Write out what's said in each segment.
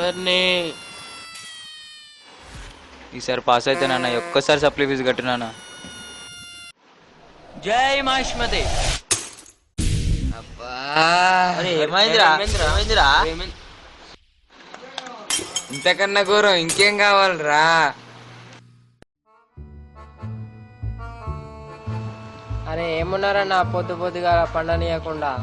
అందరినీ. ఈసారి పాస్ అయితే నాన్న, ఒక్కసారి సప్లీ ఫీజు కట్టినానా. జై మహిష్మతి. ఇంతకన్నా ఘోరం ఇంకేం కావాలరా? అరే ఏమున్నారన్న పొద్దు పొద్దుగా పండనీయకుండా.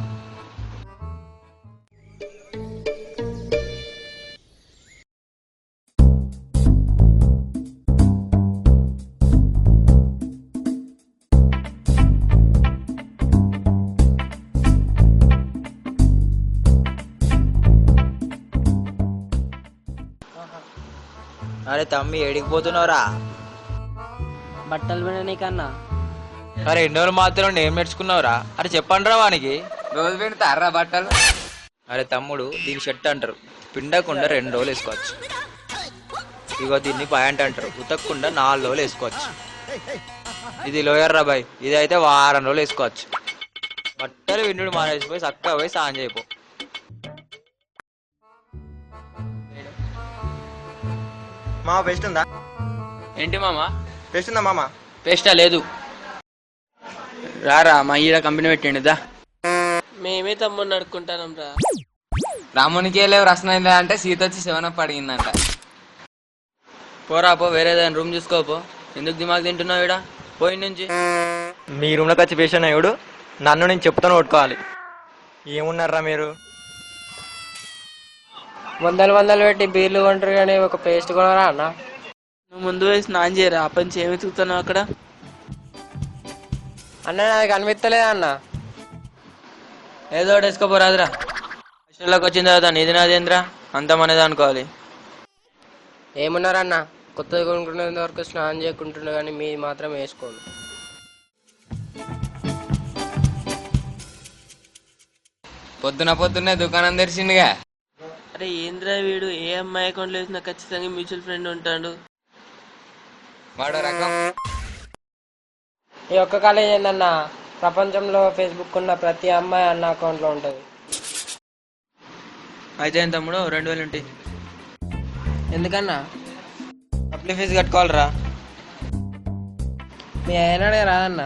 అరే తమ్మి ఏడికి పోతున్నావురా? బట్టలు విననీకన్నా. అరే ఎన్ని రోజులు మాత్రం ఏం నేర్చుకున్నావురా? అరే చెప్పండి రా వానికి. రోజు పెడతారా బట్టలు? అరే తమ్ముడు, దీని షర్ట్ అంటారు, పిండకుండా 2 రోజులు వేసుకోవచ్చు. ఇగో దీన్ని పాయింట్ అంటారు, ఉతకకుండా 4 రోజులు వేసుకోవచ్చు. ఇది లోయర్ రా బాయ్, ఇది అయితే వారం రోజులు వేసుకోవచ్చు. బట్టలు విండు మానేసిపోయి చక్కగా పోయి సాయం చేయపో. మామ పేస్ట్ ఉందా? ఏంటి మామ? పేస్ట్ ఉందా మామ? పేస్టా? లేదు. రారా మా ఈడ కంపెనీ పెట్టిండుదా. మేమే తమ్ముడు నడుకుంటాం రా. రామునికి వెళ్ళే రసన అంటే సీత వచ్చి 7 అడిగిందంట. పోరా పో, వేరేదాన్ని రూమ్ చూసుకోపో. ఎందుకు దిమాగ్ తింటున్నావు ఈడ? పోయి నుంచి మీ రూమ్లోకి వచ్చి పేస్ట్ అయ్యాడు, నన్ను నేను చెప్తాను కొట్టుకోవాలి. ఏమున్నారా మీరు? వందలు పెట్టి బీర్లు కొంటారు కానీ ఒక పేస్ట్ కొనరా అన్న? నువ్వు ముందు వేసి స్నానం చేయరా, ఆ పని ఏమి వెతుకుతున్నావు అక్కడ? అన్న నాకు కనిపిస్తలేదా అన్న? ఏదో ఒకటి వేసుకోపోరాదురా. హాస్టల్లోకి వచ్చిన తర్వాత నీది నాదేంద్రా, అంతా మనదే అనుకోవాలి. ఏమున్నారన్న, కొత్తది కొనుక్కునేంత వరకు స్నానం చేయకుంటున్నా కానీ మీది మాత్రం వేసుకోండి. పొద్దున్నే దుకాణం తెరిచిండుగా. అరే ఏంద్రా వీడు, ఏ అమ్మాయి అకౌంట్లో వేసినా ఖచ్చితంగా మ్యూచువల్ ఫ్రెండ్ ఉంటాడు. వాడో రకం. ఈ ఒక్క కాలేజ్ ఏందన్న, ప్రపంచంలో ఫేస్బుక్ ఉన్న ప్రతి అమ్మాయి అన్న అకౌంట్లో ఉంటుంది. అయితే ఏం తమ్ముడు, 2000 ఉంటాయి. ఎందుకన్నా? సప్లీ ఫీజు కట్టుకోవాలరా. మీ అయినాడే రాదన్న.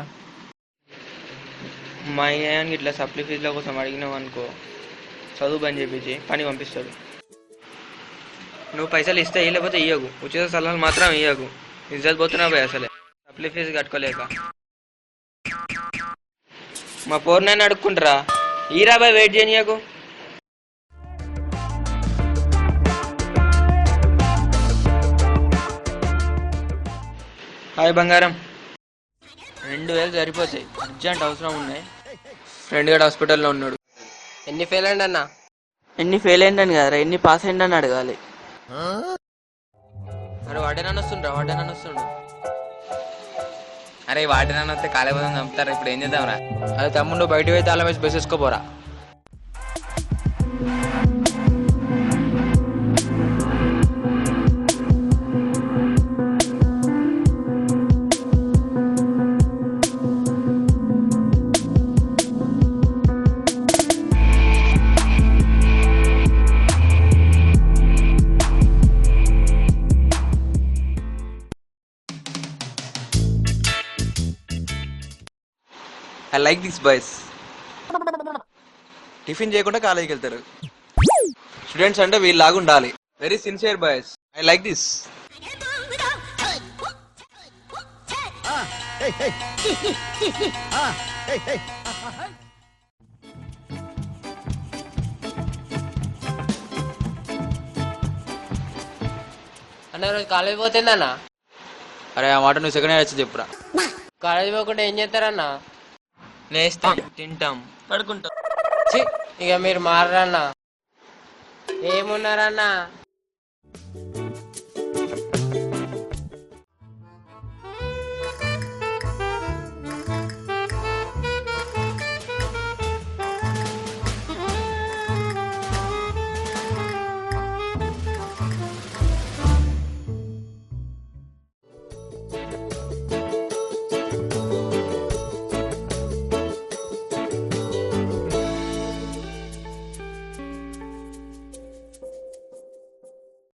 మా అయ్యానికి ఇట్లా సప్లీ ఫీజుల కోసం అడిగినావు అనుకో, చదువు బంద్ చేపించి పని పంపిస్తాడు. నువ్వు పైసలు ఇస్తే లేకపోతే ఇయ్యకు, ఉచిత సలహాలు మాత్రం ఇయ్యకు. ఇజ్జత్ పోతున్నావు పోయి అసలే సప్లీ ఫీజు కట్టుకోలేక. మా పోర్నైనా అడుక్కుంటారా, ఈరా బాయ్, వెయిట్ చేయనీయకు. హాయ్ బంగారం. 2000 సరిపోతాయి, అర్జెంట్ అవసరం ఉన్నాయి. ఫ్రెండ్ గడ్ హాస్పిటల్లో ఉన్నాడు. ఎన్ని ఫెయిల్ అండి అన్న? ఎన్ని ఫెయిల్ అయిందని కదరా, ఎన్ని పాస్ అయిందని అడగాలి. అరే వాడేనన్ను వస్తుండ్రా. అరే వాటిని వస్తే కాలేపోదాం చంపుతారా, ఇప్పుడు ఏం చేద్దాంరా? అదే తమ్ముడు, బయట పోయి తాళం వేసి బస్ వేసుకోపోరా. I like this boys. Tiffin చేయకుండా కాలేజీకి వెళ్తారు. స్టూడెంట్స్ అంటే వీళ్ళలాగా ఉండాలి. Very sincere boys. I like this. అన్న రోజు కాలేజ్ పోతుందన్న? అరే ఆ మాట నువ్వు సెకండ్ ఇయర్ వచ్చి చెప్పురా. కాలేజ్ పోకుండా ఏం చేస్తారన్న? నేస్తాం, తింటాం, పడుకుంటాం. ఇక మీరు మారరన్న. ఏమున్నారన్న,